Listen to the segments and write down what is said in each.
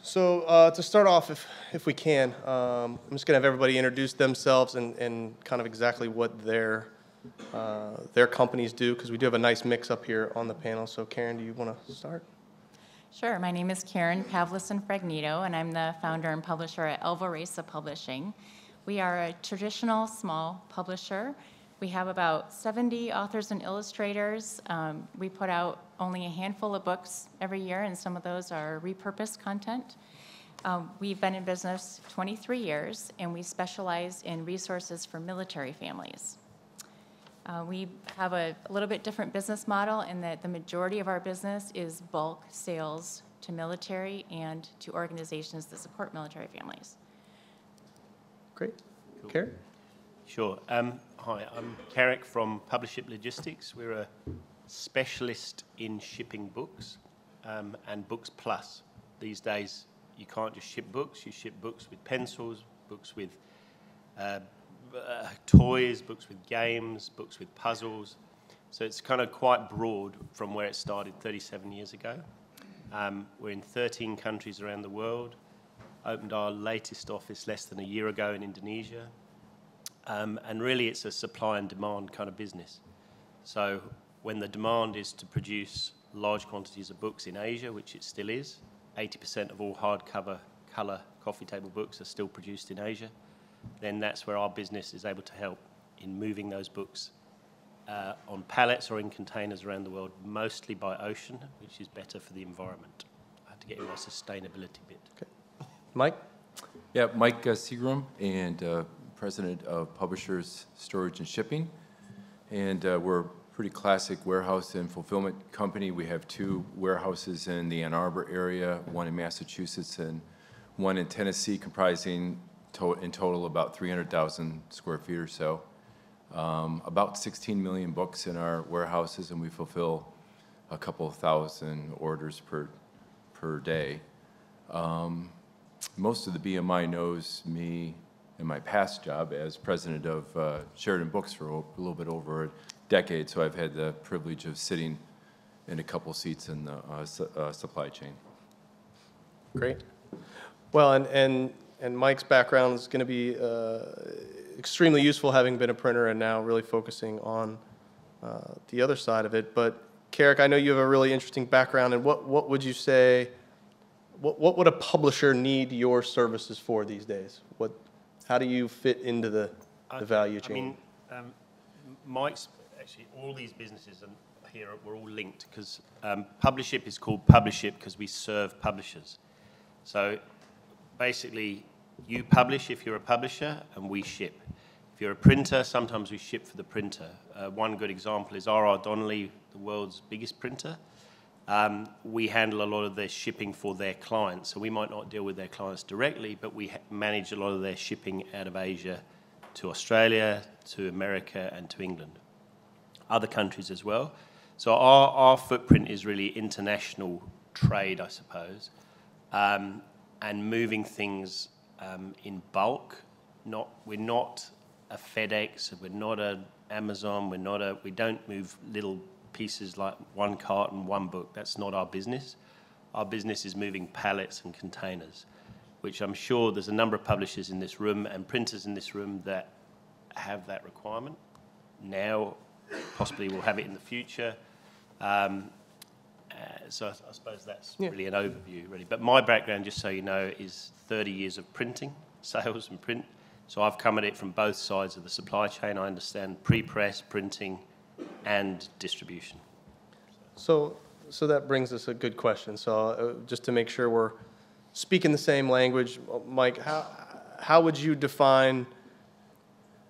So to start off, if we can, I'm just going to have everybody introduce themselves and kind of exactly what their companies do, because we do have a nice mix up here on the panel. So Karen, do you want to start? Sure. My name is Karen Pavlicin-Fragnito, and I'm the founder and publisher at Elva Resa Publishing. We are a traditional small publisher. We have about 70 authors and illustrators. We put out only a handful of books every year, and some of those are repurposed content. We've been in business 23 years, and we specialize in resources for military families. We have a little bit different business model in that the majority of our business is bulk sales to military and to organizations that support military families. Great. Cool. Karen? Sure. Hi, I'm Carrick from Publiship Logistics. We're a specialist in shipping books and books plus. These days, you can't just ship books. You ship books with pencils, books with toys, books with games, books with puzzles. So it's kind of quite broad from where it started 37 years ago. We're in 13 countries around the world. Opened our latest office less than a year ago in Indonesia. And really it's a supply and demand kind of business. So when the demand is to produce large quantities of books in Asia, which it still is, 80% of all hardcover colour coffee table books are still produced in Asia, then that's where our business is able to help in moving those books on pallets or in containers around the world, mostly by ocean, which is better for the environment. I have to get in my sustainability bit. Okay. Mike? Yeah, Mike Seagram, and President of Publishers Storage and Shipping. And we're a pretty classic warehouse and fulfillment company. We have 2 warehouses in the Ann Arbor area, one in Massachusetts and one in Tennessee, comprising in total about 300,000 square feet or so. About 16 million books in our warehouses, and we fulfill a couple of thousand orders per day. Most of the BMI knows me in my past job as president of Sheridan Books for a little bit over a decade, so I've had the privilege of sitting in a couple seats in the supply chain. Great. Well, and Mike's background is going to be extremely useful, having been a printer and now really focusing on the other side of it. But Carrick, I know you have a really interesting background, and what would you say, what would a publisher need your services for these days? How do you fit into the value chain? I mean, Mike's, actually all these businesses here, we're all linked, because Publiship is called Publiship because we serve publishers. So basically, you publish if you're a publisher, and we ship. If you're a printer, sometimes we ship for the printer. One good example is R.R. Donnelley, the world's biggest printer. We handle a lot of their shipping for their clients. So we might not deal with their clients directly, but we manage a lot of their shipping out of Asia to Australia, to America, and to England. Other countries as well. So our footprint is really international trade, I suppose, and moving things in bulk. We're not a FedEx, we're not an Amazon, we don't move little pieces like one carton, one book. That's not our business. Our business is moving pallets and containers, which I'm sure there's a number of publishers in this room and printers in this room that have that requirement. Now, possibly we'll have it in the future. So I suppose that's really an overview, really. But my background, just so you know, is 30 years of printing, sales and print. So I've come at it from both sides of the supply chain. I understand pre-press, printing, and distribution. So that brings us a good question. So just to make sure we're speaking the same language, Mike, how would you define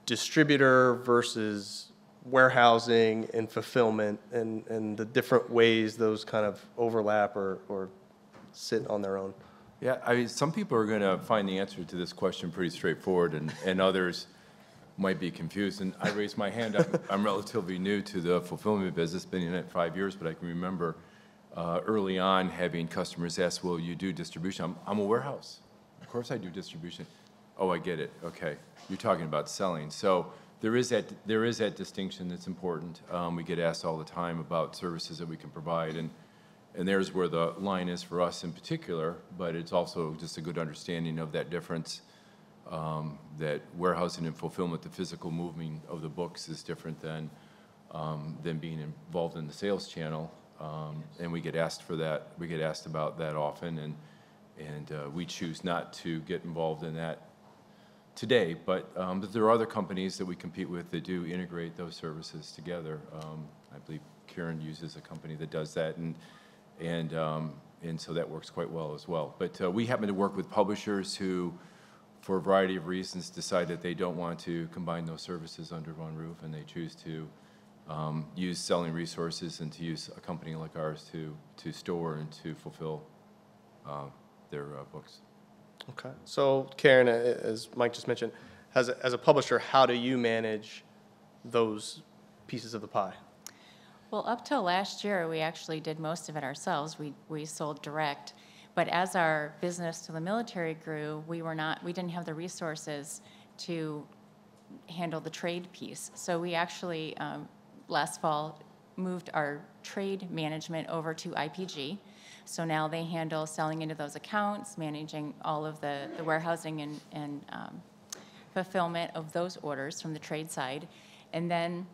distributor versus warehousing and fulfillment, and the different ways those kind of overlap or sit on their own? Yeah, I mean, some people are going to find the answer to this question pretty straightforward, and others might be confused. And I raise my hand. I'm relatively new to the fulfillment business, been in it 5 years, but I can remember early on having customers ask, well, you do distribution. I'm a warehouse. Of course I do distribution. Oh, I get it. Okay. You're talking about selling. So there is that distinction that's important. We get asked all the time about services that we can provide. And there's where the line is for us in particular, but it's also just a good understanding of that difference, that warehousing and fulfillment, the physical moving of the books is different than being involved in the sales channel. And we get asked for that, we get asked about that often, and we choose not to get involved in that today, but there are other companies that we compete with that do integrate those services together. I believe Karen uses a company that does that, and so that works quite well as well. But we happen to work with publishers who, for a variety of reasons, decide that they don't want to combine those services under one roof, and they choose to use selling resources and to use a company like ours to store and to fulfill their books. Okay. So Karen, as Mike just mentioned, as a publisher, how do you manage those pieces of the pie? Well, up till last year, we actually did most of it ourselves. We sold direct. But as our business to the military grew, we didn't have the resources to handle the trade piece. So we actually, last fall, moved our trade management over to IPG. So now they handle selling into those accounts, managing all of the warehousing and fulfillment of those orders from the trade side. And then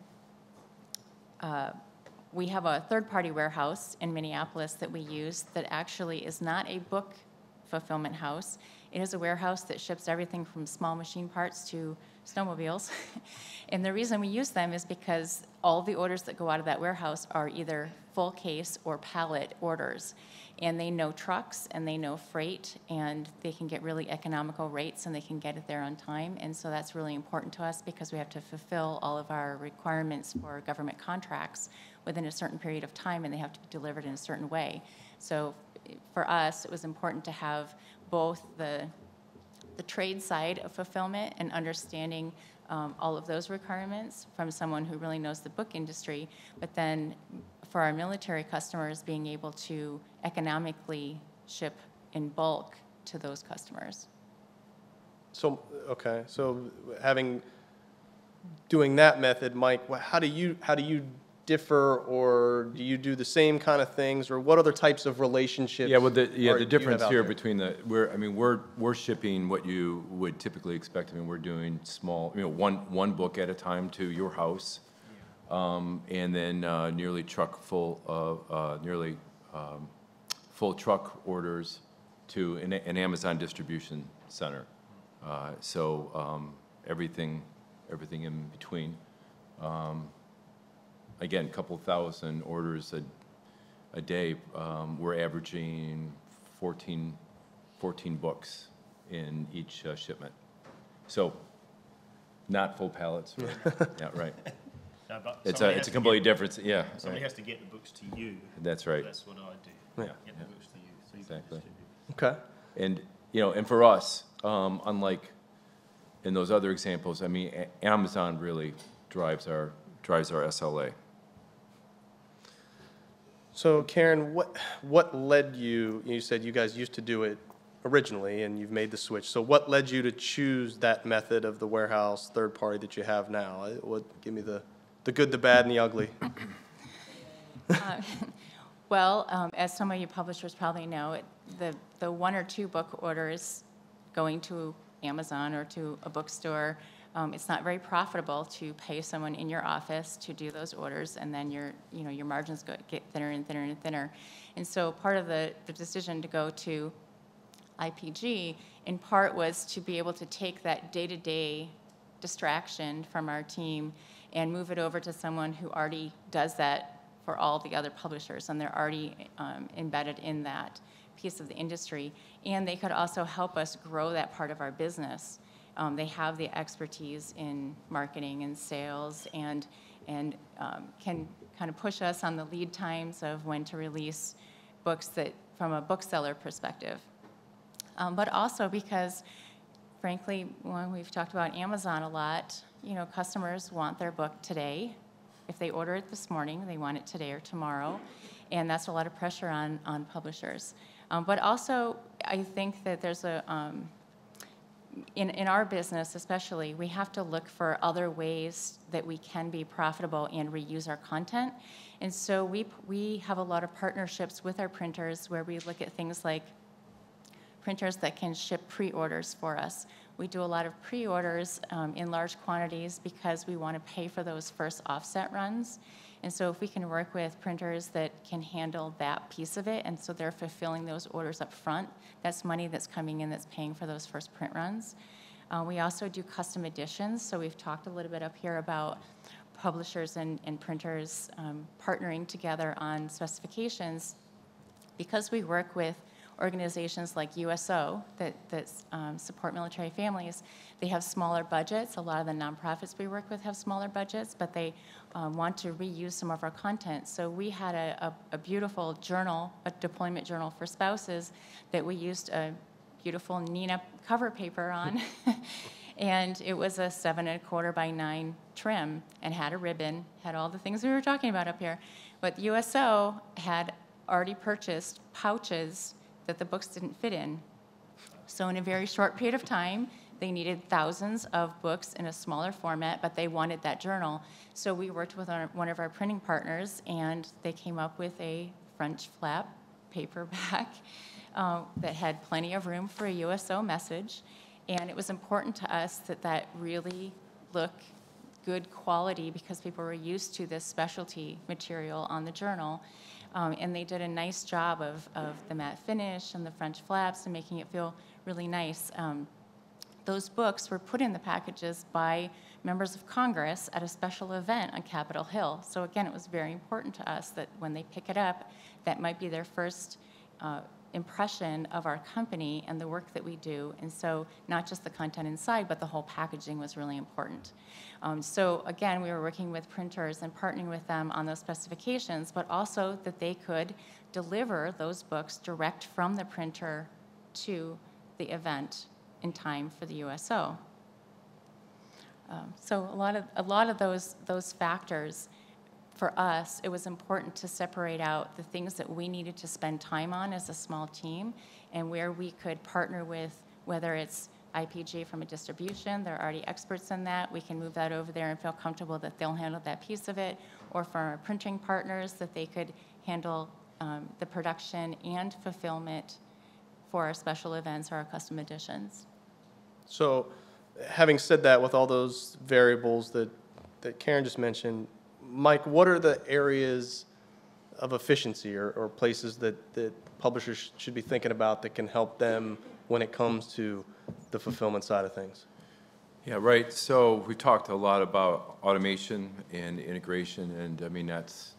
we have a third-party warehouse in Minneapolis that we use that actually is not a book fulfillment house. It is a warehouse that ships everything from small machine parts to snowmobiles. And the reason we use them is because all the orders that go out of that warehouse are either full case or pallet orders. And they know trucks and they know freight, and they can get really economical rates and they can get it there on time. And so that's really important to us because we have to fulfill all of our requirements for government contracts within a certain period of time, and they have to be delivered in a certain way. So for us, it was important to have both the trade side of fulfillment and understanding all of those requirements from someone who really knows the book industry, but then for our military customers, being able to economically ship in bulk to those customers. So, okay, so doing that method, Mike, how do you differ, or do you do the same kind of things, or what other types of relationships? Yeah, well, the do you have difference out here there? between we're shipping what you would typically expect. I mean, we're doing small, one book at a time to your house, and then nearly full truck orders to an Amazon distribution center. So everything in between. Again, a couple thousand orders a day. We're averaging 14 books in each shipment. So not full pallets. Right? Yeah, right. No, but It's somebody a has to completely get- different. Yeah. Somebody Right. has to get the books to you. That's right. That's what I do. Yeah. Get the books to you, so you Exactly. can distribute. Okay. And for us, unlike in those other examples, I mean, Amazon really drives our SLA. So Karen, what led you said you guys used to do it originally and you've made the switch. So what led you to choose that method of the warehouse third party that you have now? Give me the good, the bad, and the ugly. Well, as some of you publishers probably know, the one or two book orders going to Amazon or to a bookstore, it's not very profitable to pay someone in your office to do those orders, and then your margins get thinner and thinner and thinner. And so part of the decision to go to IPG in part was to be able to take that day-to-day distraction from our team and move it over to someone who already does that for all the other publishers, and they're already embedded in that piece of the industry. And they could also help us grow that part of our business. They have the expertise in marketing and sales, and can kind of push us on the lead times of when to release books that from a bookseller perspective. But also because, frankly, when we've talked about Amazon a lot, customers want their book today. If they order it this morning, they want it today or tomorrow, and that's a lot of pressure on publishers. But also, I think that there's in our business especially, we have to look for other ways that we can be profitable and reuse our content. And so we have a lot of partnerships with our printers where we look at things like printers that can ship pre-orders for us. We do a lot of pre-orders in large quantities because we want to pay for those first offset runs. And so if we can work with printers that can handle that piece of it, and so they're fulfilling those orders up front, that's money that's coming in that's paying for those first print runs. We also do custom editions. So we've talked a little bit up here about publishers and printers partnering together on specifications. Because we work with organizations like USO that support military families, they have smaller budgets. A lot of the nonprofits we work with have smaller budgets, but they want to reuse some of our content. So we had a beautiful journal, a deployment journal for spouses that we used a beautiful Nina cover paper on. And it was a 7 1/4 by 9 trim and had a ribbon, had all the things we were talking about up here. But USO had already purchased pouches that the books didn't fit in. So in a very short period of time, they needed thousands of books in a smaller format, but they wanted that journal. So we worked with one of our printing partners, and they came up with a French flap paperback that had plenty of room for a USO message. And it was important to us that that really look good quality because people were used to this specialty material on the journal. And they did a nice job of the matte finish and the French flaps and making it feel really nice. Those books were put in the packages by members of Congress at a special event on Capitol Hill. So again, it was very important to us that when they pick it up, that might be their first impression of our company and the work that we do. And so not just the content inside, but the whole packaging was really important. So again, we were working with printers and partnering with them on those specifications, but also that they could deliver those books direct from the printer to the event in time for the USO. So a lot of those factors, for us, it was important to separate out the things that we needed to spend time on as a small team and where we could partner with, whether it's IPG from a distribution, they're already experts in that, we can move that over there and feel comfortable that they'll handle that piece of it, or for our printing partners, that they could handle the production and fulfillment for our special events or our custom editions. So having said that, with all those variables that Karen just mentioned, Mike, what are the areas of efficiency or places that publishers should be thinking about that can help them when it comes to the fulfillment side of things? Yeah, right. So we talked a lot about automation and integration, and I mean that's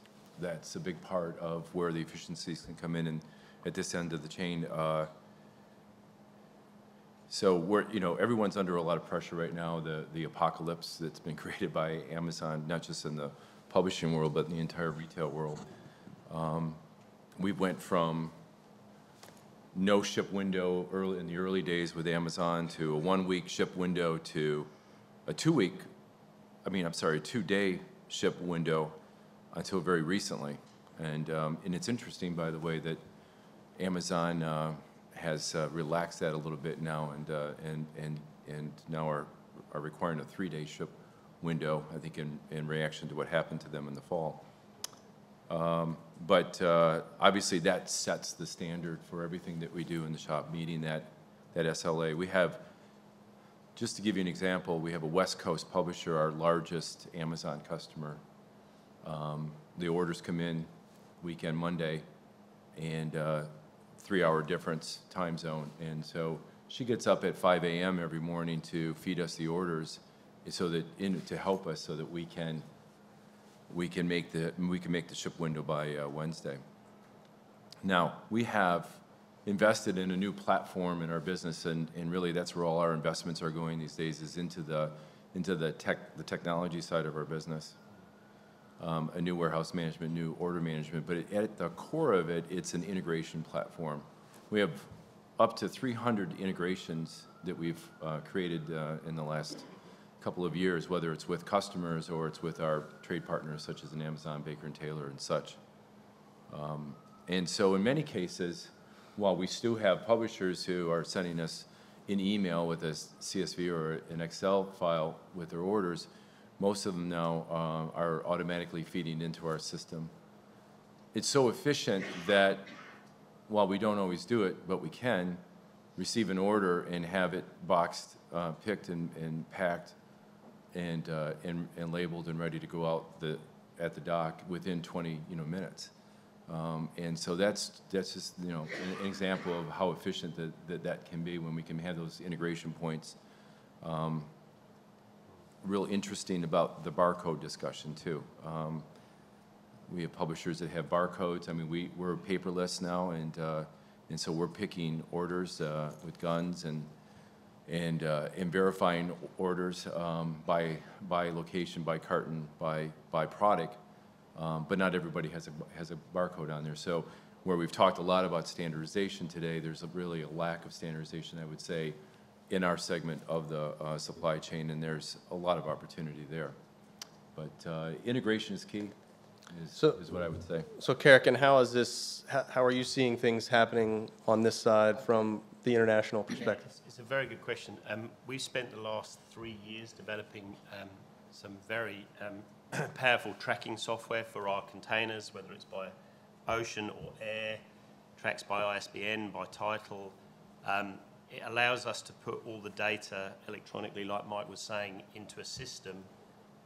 a big part of where the efficiencies can come in and at this end of the chain. So everyone's under a lot of pressure right now. The apocalypse that's been created by Amazon, not just in the publishing world, but in the entire retail world. We went from no ship window in the early days with Amazon to a 1-week ship window to a 2-day ship window until very recently. And it's interesting, by the way, that Amazon has relaxed that a little bit now and now are requiring a 3-day ship window, I think, in reaction to what happened to them in the fall. But obviously that sets the standard for everything that we do in the shop, meeting that SLA. We have, just to give you an example, we have a West Coast publisher, our largest Amazon customer. The orders come in weekend Monday, and 3-hour difference time zone. And so she gets up at 5 a.m. every morning to feed us the orders, so that to help us so that we can make the ship window by Wednesday. Now, we have invested in a new platform in our business, and really that's where all our investments are going these days, is into the technology side of our business. A new warehouse management, new order management, but at the core of it, it's an integration platform. We have up to 300 integrations that we've created in the last couple of years, whether it's with customers or it's with our trade partners such as an Amazon, Baker & Taylor, and such. And so in many cases, while we still have publishers who are sending us an email with a CSV or an Excel file with their orders, most of them now are automatically feeding into our system. It's so efficient that while we don't always do it, but we can receive an order and have it boxed, picked and packed and labeled and ready to go out at the dock within 20 minutes. And so that's just an example of how efficient that can be when we can have those integration points. Real interesting about the barcode discussion too. We have publishers that have barcodes. I mean, we're paperless now, and so we're picking orders with guns and verifying orders by location, by carton, by product. But not everybody has a barcode on there. So where we've talked a lot about standardization today, there's really a lack of standardization, I would say, in our segment of the supply chain, and there's a lot of opportunity there. But integration is key, is what I would say. So Carrick, and how are you seeing things happening on this side from the international perspective? It's a very good question. We've spent the last 3 years developing some very powerful tracking software for our containers, whether it's by ocean or air, tracks by ISBN, by title. It allows us to put all the data electronically, like Mike was saying, into a system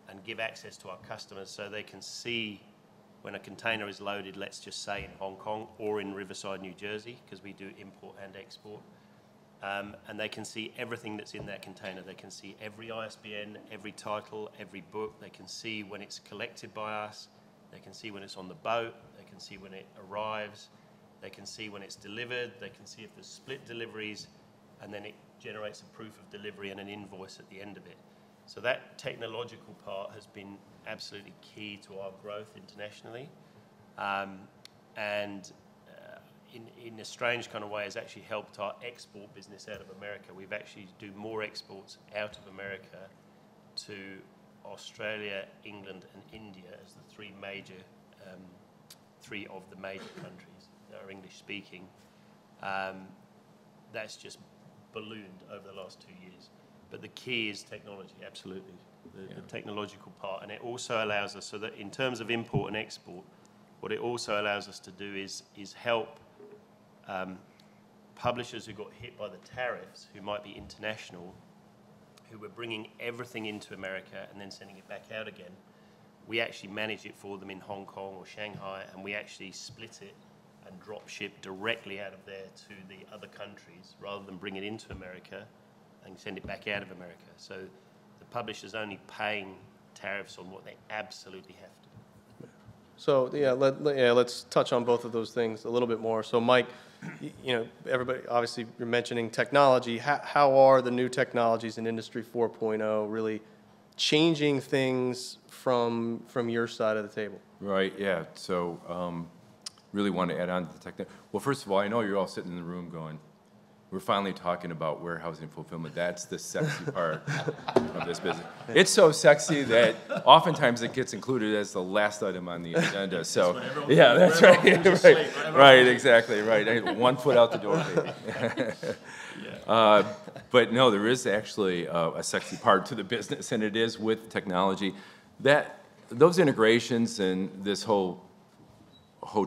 and give access to our customers so they can see when a container is loaded, let's just say in Hong Kong or in Riverside, New Jersey, because we do import and export. And they can see everything that's in that container. They can see every ISBN, every title, every book. They can see when it's collected by us. They can see when it's on the boat. They can see when it arrives. They can see when it's delivered. They can see if there's split deliveries. And then it generates a proof of delivery and an invoice at the end of it. So that technological part has been absolutely key to our growth internationally. In a strange kind of way, has actually helped our export business out of America. We've actually do more exports out of America to Australia, England, and India as the three of the major countries that are English speaking. That's just ballooned over the last 2 years. But the key is technology, absolutely, the technological part. And it also allows us, so that in terms of import and export, what it also allows us to do is help publishers who got hit by the tariffs, who might be international, who were bringing everything into America and then sending it back out again. We actually manage it for them in Hong Kong or Shanghai, and we actually split it and drop ship directly out of there to the other countries rather than bring it into America and send it back out of America. So the publisher's only paying tariffs on what they absolutely have to. So let's touch on both of those things a little bit more. So Mike, everybody, obviously you're mentioning technology. How are the new technologies in Industry 4.0 really changing things from your side of the table? Right, yeah. So really want to add on to the technology. Well, first of all, I know you're all sitting in the room going, we're finally talking about warehousing fulfillment. That's the sexy part of this business. It's so sexy that oftentimes it gets included as the last item on the agenda. So, yeah, that's right. Right, exactly, right. 1 foot out the door, baby. But no, there is actually a sexy part to the business, and it is with technology. Those integrations and this whole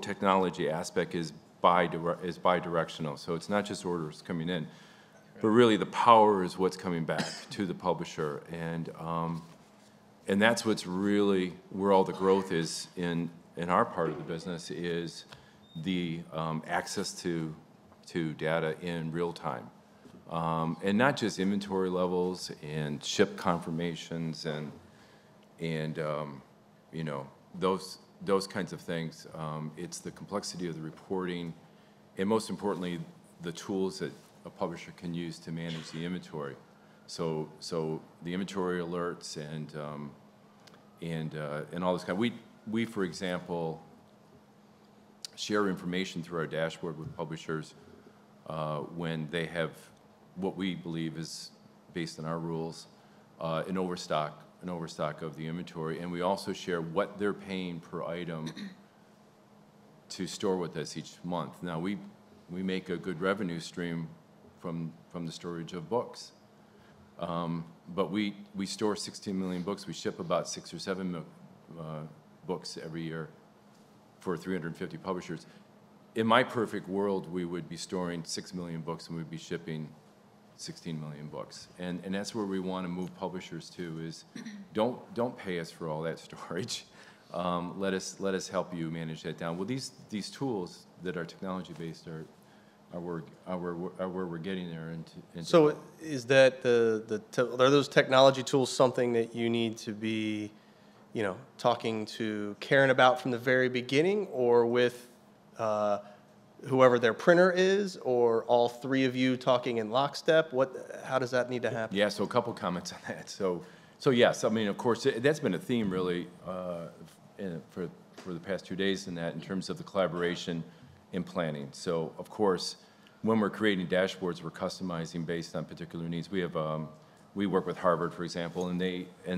technology aspect is bi-directional. So it's not just orders coming in, but really the power is what's coming back to the publisher, and that's what's really where all the growth is in our part of the business, is the access to data in real time, and not just inventory levels and ship confirmations and those kinds of things. It's the complexity of the reporting, and most importantly, the tools that a publisher can use to manage the inventory. So the inventory alerts and all this kind. We, for example, share information through our dashboard with publishers when they have what we believe is, based on our rules, an overstock of the inventory, and we also share what they're paying per item to store with us each month. Now, we make a good revenue stream from the storage of books. But we store 16 million books. We ship about 6 or 7 books every year for 350 publishers. In my perfect world, we would be storing 6 million books and we'd be shipping 16 million books. And that's where we want to move publishers to, is don't pay us for all that storage. Let us help you manage that down. Well, these tools that are technology-based are where we're getting there. So is that are those technology tools something that you need to be, talking to Karen about from the very beginning, or with whoever their printer is, or all three of you talking in lockstep? How does that need to happen? Yeah, so a couple comments on that. So yes, I mean, of course, that's been a theme really for the past 2 days in terms of the collaboration in planning. So of course, when we're creating dashboards, we're customizing based on particular needs. We work with Harvard, for example, and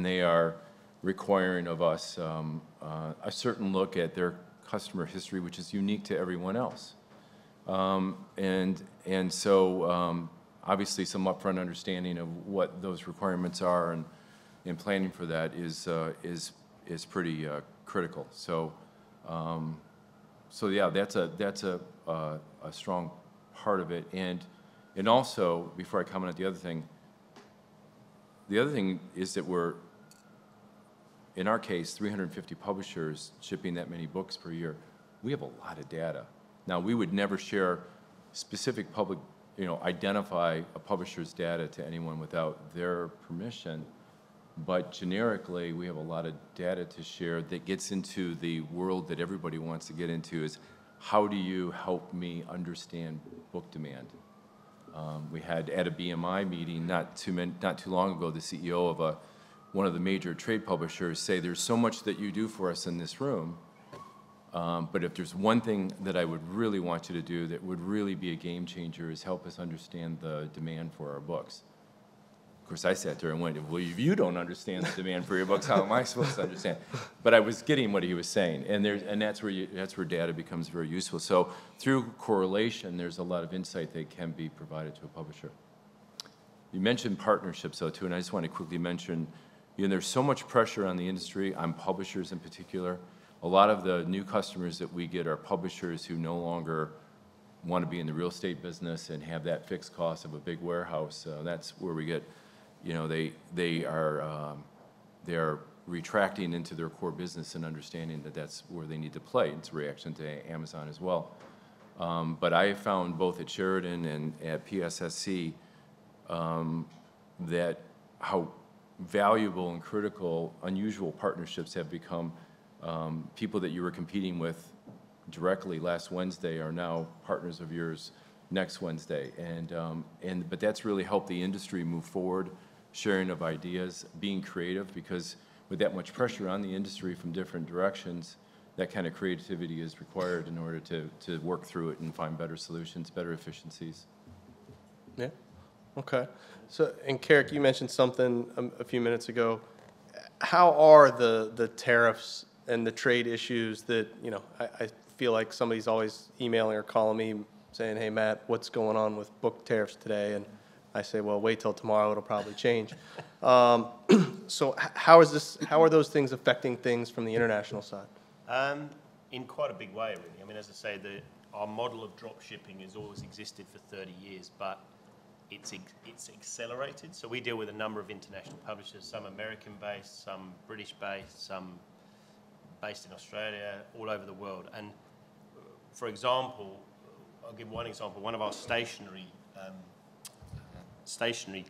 they are requiring of us a certain look at their customer history, which is unique to everyone else. And so obviously some upfront understanding of what those requirements are and planning for that is pretty critical. So yeah, that's a strong part of it. And also, before I comment on the other thing is that we're, in our case, 350 publishers shipping that many books per year. We have a lot of data. Now, we would never share specific public, identify a publisher's data to anyone without their permission, but generically, we have a lot of data to share that gets into the world that everybody wants to get into, is how do you help me understand book demand? We had at a BMI meeting not too long ago, the CEO of one of the major trade publishers say, there's so much that you do for us in this room, but if there's one thing that I would really want you to do that would really be a game changer, is help us understand the demand for our books. Of course, I sat there and went, well, if you don't understand the demand for your books, how am I supposed to understand? But I was getting what he was saying, and that's where data becomes very useful. So through correlation, there's a lot of insight that can be provided to a publisher. You mentioned partnerships, though, too, and I just want to quickly mention, there's so much pressure on the industry, on publishers in particular. A lot of the new customers that we get are publishers who no longer want to be in the real estate business and have that fixed cost of a big warehouse. That's where we get, they are retracting into their core business and understanding that that's where they need to play. It's a reaction to Amazon as well. But I found both at Sheridan and at PSSC that how valuable and critical unusual partnerships have become. People that you were competing with directly last Wednesday are now partners of yours next Wednesday, but that's really helped the industry move forward, sharing of ideas, being creative, because with that much pressure on the industry from different directions, that kind of creativity is required in order to work through it and find better solutions, better efficiencies. Yeah. Okay. So, and Carrick, you mentioned something a few minutes ago. How are the tariffs and the trade issues that, I feel like somebody's always emailing or calling me saying, hey, Matt, what's going on with book tariffs today? And I say, well, wait till tomorrow, it'll probably change. So how are those things affecting things from the international side? In quite a big way, really. I mean, as I say, our model of drop shipping has always existed for 30 years, but it's accelerated. So we deal with a number of international publishers, some American-based, some British-based, some based in Australia, all over the world. And for example, I'll give one example. One of our stationery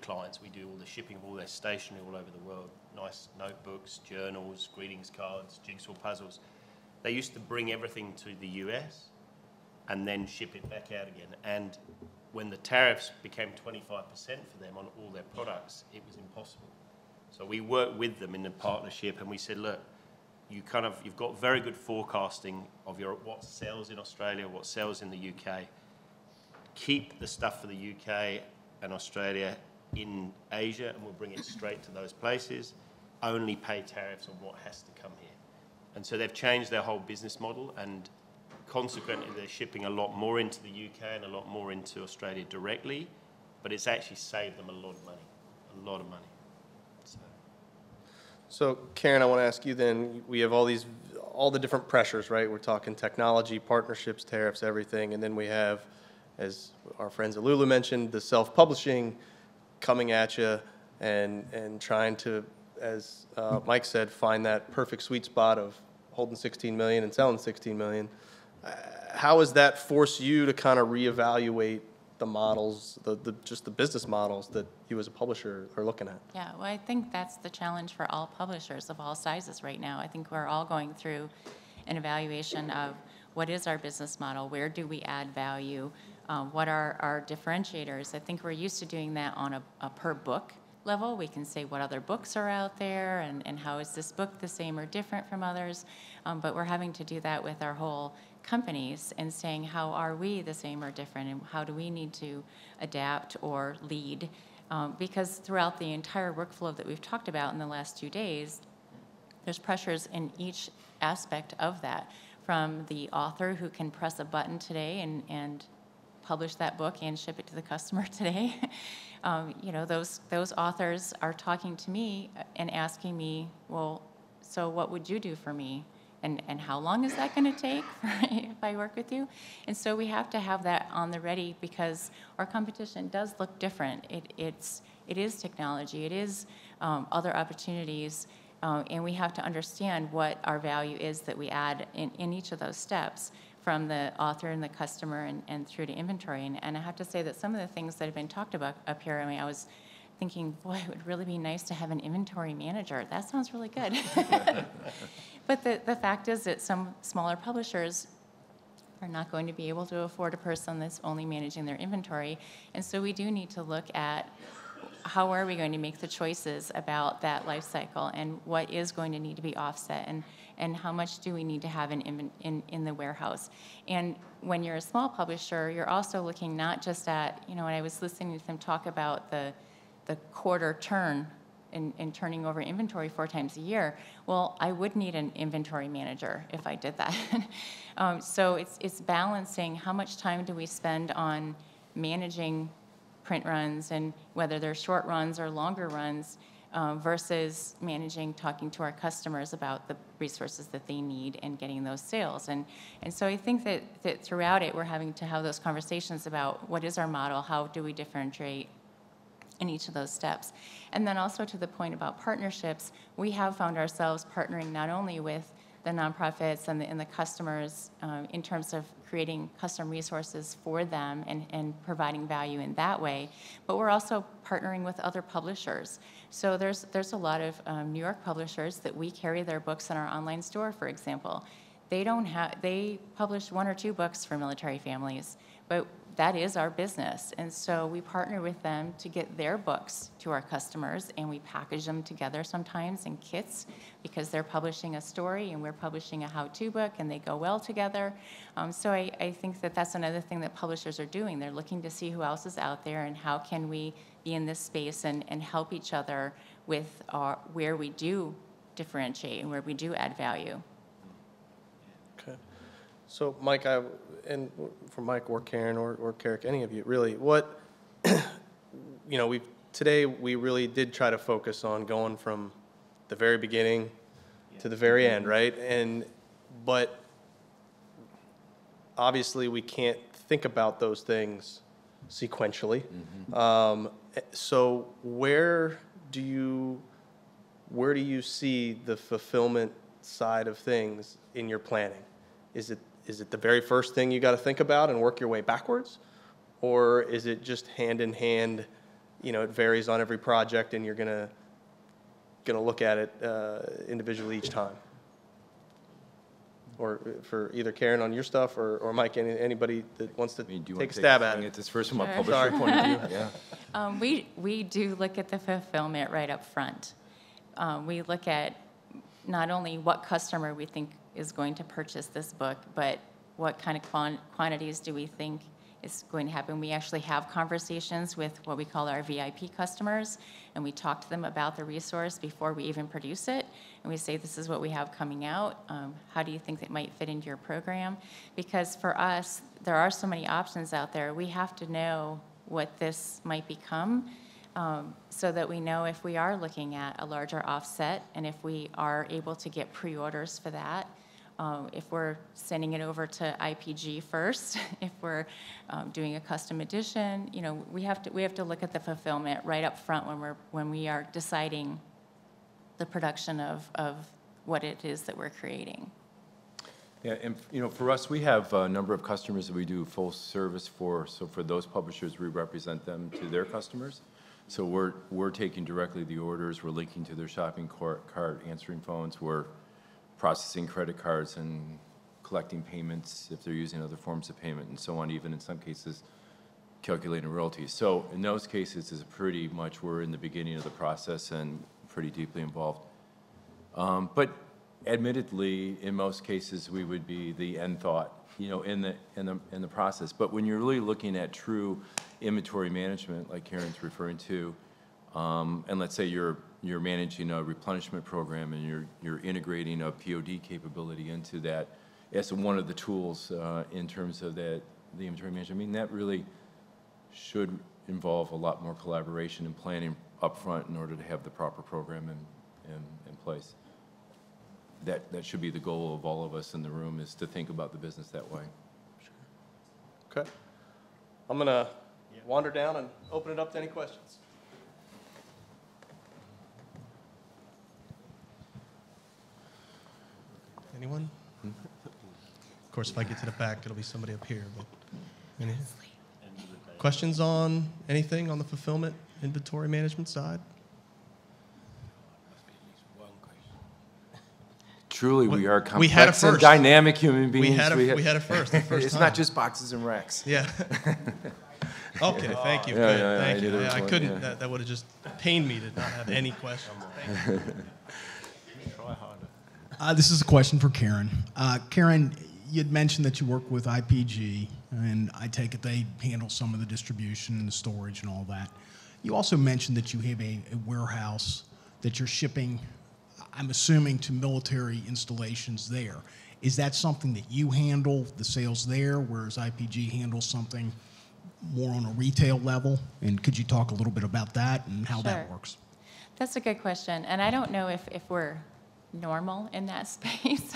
clients, we do all the shipping of all their stationery all over the world. Nice notebooks, journals, greetings cards, jigsaw puzzles. They used to bring everything to the US and then ship it back out again. And when the tariffs became 25% for them on all their products, it was impossible. So we worked with them in the partnership, and we said, look, you've got very good forecasting of what sells in Australia, what sells in the UK. Keep the stuff for the UK and Australia in Asia, and we'll bring it straight to those places. Only pay tariffs on what has to come here. And so they've changed their whole business model, and consequently they're shipping a lot more into the UK and a lot more into Australia directly, but it's actually saved them a lot of money, a lot of money. So Karen, I want to ask you then, we have all the different pressures, right? We're talking technology, partnerships, tariffs, everything, and then we have, as our friends at Lulu mentioned, the self-publishing coming at you and trying to, as Mike said, find that perfect sweet spot of holding 16 million and selling 16 million. How has that forced you to kind of reevaluate the models, just the business models that you as a publisher are looking at? Yeah, well, I think that's the challenge for all publishers of all sizes right now. I think we're all going through an evaluation of what is our business model, where do we add value, what are our differentiators. I think we're used to doing that on a per book level. We can say what other books are out there and how is this book the same or different from others, but we're having to do that with our whole companies and saying how are we the same or different and how do we need to adapt or lead, because throughout the entire workflow that we've talked about in the last 2 days, there's pressures in each aspect of that, from the author who can press a button today and publish that book and ship it to the customer today. Those authors are talking to me and asking me, well, so what would you do for me? And how long is that going to take if I work with you? And so we have to have that on the ready because our competition does look different. It is technology. It is other opportunities. And we have to understand what our value is that we add in each of those steps, from the author and the customer and through to inventory. And I have to say that some of the things that have been talked about up here, I mean, I was thinking, boy, it would really be nice to have an inventory manager. That sounds really good. But the fact is that some smaller publishers are not going to be able to afford a person that's only managing their inventory. And so we do need to look at how are we going to make the choices about that life cycle and what is going to need to be offset and how much do we need to have in the warehouse. And when you're a small publisher, you're also looking not just at, when I was listening to them talk about the quarter turn in turning over inventory 4 times a year, well, I would need an inventory manager if I did that. So it's balancing how much time do we spend on managing print runs and whether they're short runs or longer runs versus talking to our customers about the resources that they need and getting those sales. And so I think that throughout it, we're having to have those conversations about what is our model, how do we differentiate in each of those steps. And then also to the point about partnerships, we have found ourselves partnering not only with the nonprofits and the customers in terms of creating custom resources for them and providing value in that way, but we're also partnering with other publishers. So there's a lot of New York publishers that we carry their books in our online store, for example. They publish 1 or 2 books for military families, but that is our business. And so we partner with them to get their books to our customers, and we package them together sometimes in kits because they're publishing a story and we're publishing a how-to book, and they go well together. So I think that that's another thing that publishers are doing. They're looking to see who else is out there and how can we be in this space and help each other with where we do differentiate and where we do add value. Okay. So Mike, and for Mike or Karen or Carrick, any of you, really, today we really did try to focus on going from the very beginning to the very end, right? But obviously we can't think about those things sequentially. Mm-hmm. So where do you see the fulfillment side of things in your planning? Is it the very first thing you got to think about and work your way backwards? Or is it just hand in hand, it varies on every project and you're going to look at it individually each time? Or for either Karen on your stuff or Mike, anybody that wants to take a stab at it. This first from a Sure. publisher point of view? Yeah. We do look at the fulfillment right up front. We look at not only what customer we think is going to purchase this book, but what kind of quantities do we think is going to happen. We actually have conversations with what we call our VIP customers, and we talk to them about the resource before we even produce it, and we say, this is what we have coming out. How do you think that might fit into your program? Because for us, there are so many options out there. We have to know what this might become, so that we know if we are looking at a larger offset and if we are able to get pre-orders for that. If we're sending it over to IPG first, if we're doing a custom edition, you know, we have to look at the fulfillment right up front when we are deciding the production of what it is that we're creating. Yeah, and you know, for us, we have a number of customers that we do full service for. So for those publishers, we represent them to their customers. So we're taking directly the orders, we're linking to their shopping cart, answering phones, we're processing credit cards and collecting payments if they're using other forms of payment and so on, even in some cases calculating royalties. So in those cases, it's pretty much we're in the beginning of the process and pretty deeply involved. But admittedly, in most cases, we would be the end thought, you know, in the process. But when you're really looking at true inventory management, like Karen's referring to, and let's say you're managing a replenishment program and you're integrating a POD capability into that as one of the tools in terms of the inventory management. I mean, that really should involve a lot more collaboration and planning up front in order to have the proper program in place. That should be the goal of all of us in the room, is to think about the business that way. Okay. I'm going to wander down and open it up to any questions. Anyone? Of course, if I get to the back, it'll be somebody up here. But any questions on anything on the fulfillment inventory management side? Truly, we are We had a complex and first. Dynamic human beings. We had a first. The first It's time. not just boxes and racks. Yeah. Okay, thank you. Yeah, Good, yeah, thank I you. knew there was I one, couldn't. yeah. That would have just pained me to not have any questions. Thank you. Try harder. This is a question for Karen. Karen, you'd mentioned that you work with IPG, and I take it they handle some of the distribution and the storage and all that. You also mentioned that you have a warehouse that you're shipping, I'm assuming, to military installations there. Is that something that you handle, the sales there, whereas IPG handles something more on a retail level? And could you talk a little bit about that and how that Sure. works? That's a good question, and I don't know if we're normal in that space.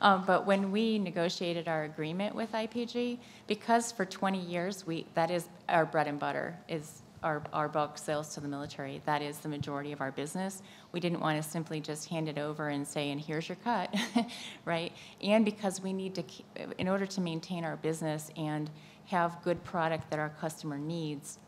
But when we negotiated our agreement with IPG, because for 20 years, that is our bread and butter, is our bulk sales to the military. That is the majority of our business. We didn't want to simply just hand it over and say, and here's your cut, right? And because we need to, in order to maintain our business and have good product that our customer needs,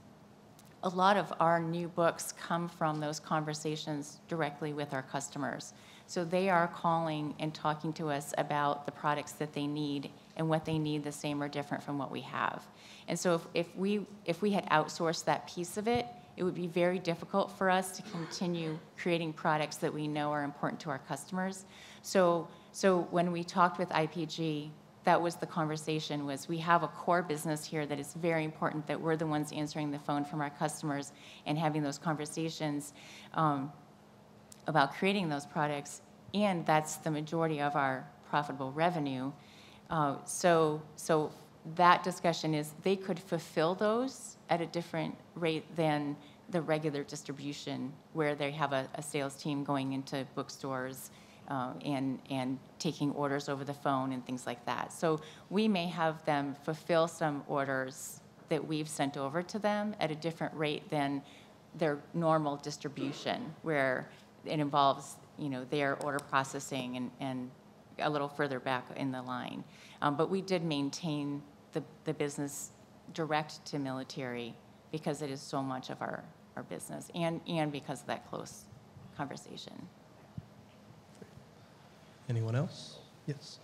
a lot of our new books come from those conversations directly with our customers. So they are calling and talking to us about the products that they need and what they need the same or different from what we have. And so if we had outsourced that piece of it, it would be very difficult for us to continue creating products that we know are important to our customers. So when we talked with IPG, that was the conversation, was we have a core business here that is very important, that we're the ones answering the phone from our customers and having those conversations about creating those products, and that's the majority of our profitable revenue. So that discussion is they could fulfill those at a different rate than the regular distribution, where they have a sales team going into bookstores and taking orders over the phone and things like that. So we may have them fulfill some orders that we've sent over to them at a different rate than their normal distribution, where it involves, you know, their order processing and a little further back in the line. But we did maintain the business direct to military because it is so much of our business, and because of that close conversation. Anyone else? Yes.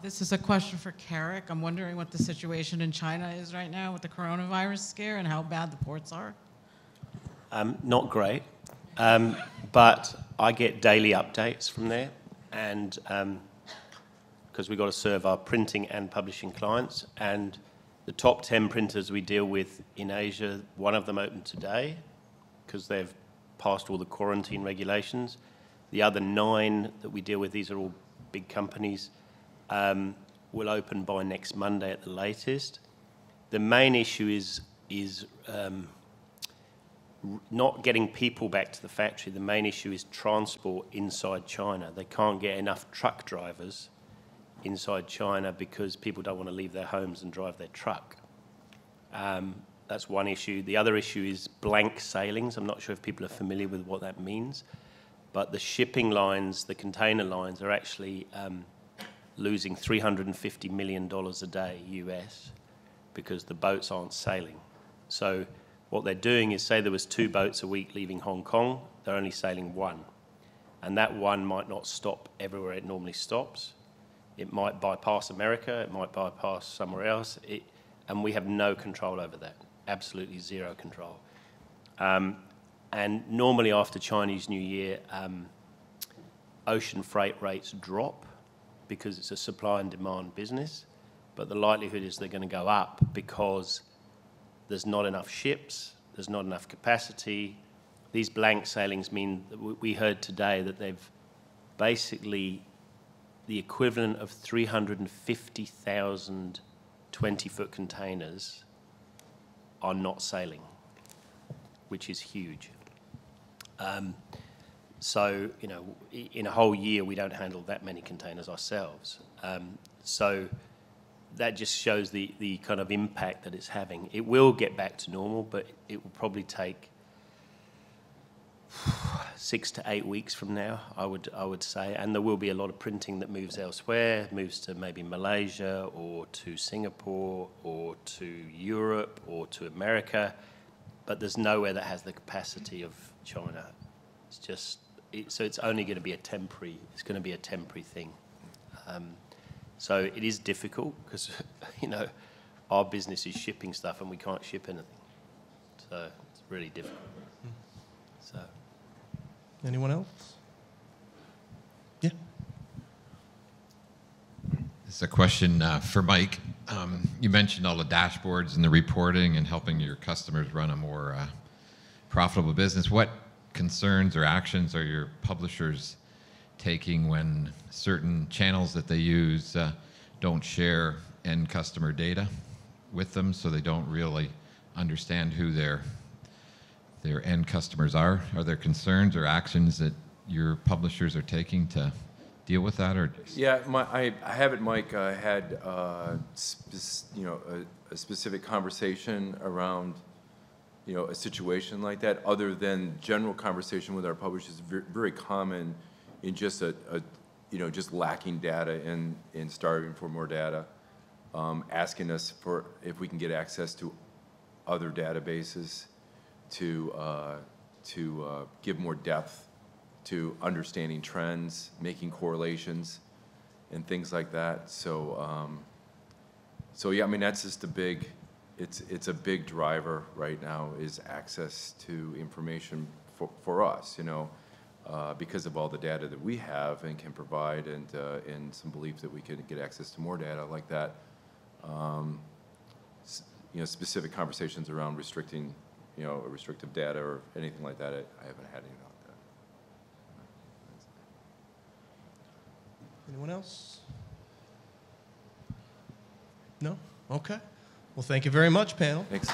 This is a question for Carrick. I'm wondering what the situation in China is right now with the coronavirus scare and how bad the ports are. Not great, but I get daily updates from there, and because we've got to serve our printing and publishing clients, and the top 10 printers we deal with in Asia, one of them opened today because they've passed all the quarantine regulations. The other 9 that we deal with, these are all big companies, will open by next Monday at the latest. the main issue is not getting people back to the factory. The main issue is transport inside China. They can't get enough truck drivers inside China because people don't want to leave their homes and drive their truck. That's one issue. The other issue is blank sailings. I'm not sure if people are familiar with what that means, but the shipping lines, the container lines, are actually losing $350 million a day US because the boats aren't sailing. So what they're doing is, say there was 2 boats a week leaving Hong Kong, they're only sailing 1. And that one might not stop everywhere it normally stops. It might bypass America, it might bypass somewhere else, and we have no control over that, absolutely zero control. And normally after Chinese New Year, ocean freight rates drop because it's a supply and demand business, but the likelihood is they're going to go up because there's not enough ships, there's not enough capacity. These blank sailings mean that we heard today that they've basically the equivalent of 350,000 20-foot containers are not sailing, which is huge. So, you know, in a whole year, we don't handle that many containers ourselves. So that just shows the kind of impact that it's having. It will get back to normal, but it will probably take 6 to 8 weeks from now, I would say. And there will be a lot of printing that moves elsewhere, moves to maybe Malaysia or to Singapore or to Europe or to America. But there's nowhere that has the capacity of China. It's just, so it's only going to be a temporary thing. So it is difficult because, you know, our business is shipping stuff and we can't ship anything. So it's really difficult. So. Anyone else? Yeah. This is a question for Mike. You mentioned all the dashboards and the reporting and helping your customers run a more profitable business. What concerns or actions are your publishers taking when certain channels that they use don't share end customer data with them, so they don't really understand who their end customers are? Are there concerns or actions that your publishers are taking to deal with that? Or Yeah, I have it, Mike. I had a specific conversation around a situation like that, other than general conversation with our publishers. Very common in just just lacking data and starving for more data, asking us for if we can get access to other databases to give more depth to understanding trends, making correlations, and things like that. So yeah, I mean, that's just it's a big driver right now, is access to information for us, because of all the data that we have and can provide, and some belief that we can get access to more data like that. Specific conversations around restricting, restrictive data or anything like that, I haven't had any about that. Anyone else? No? Okay. Well, thank you very much, panel. Thanks.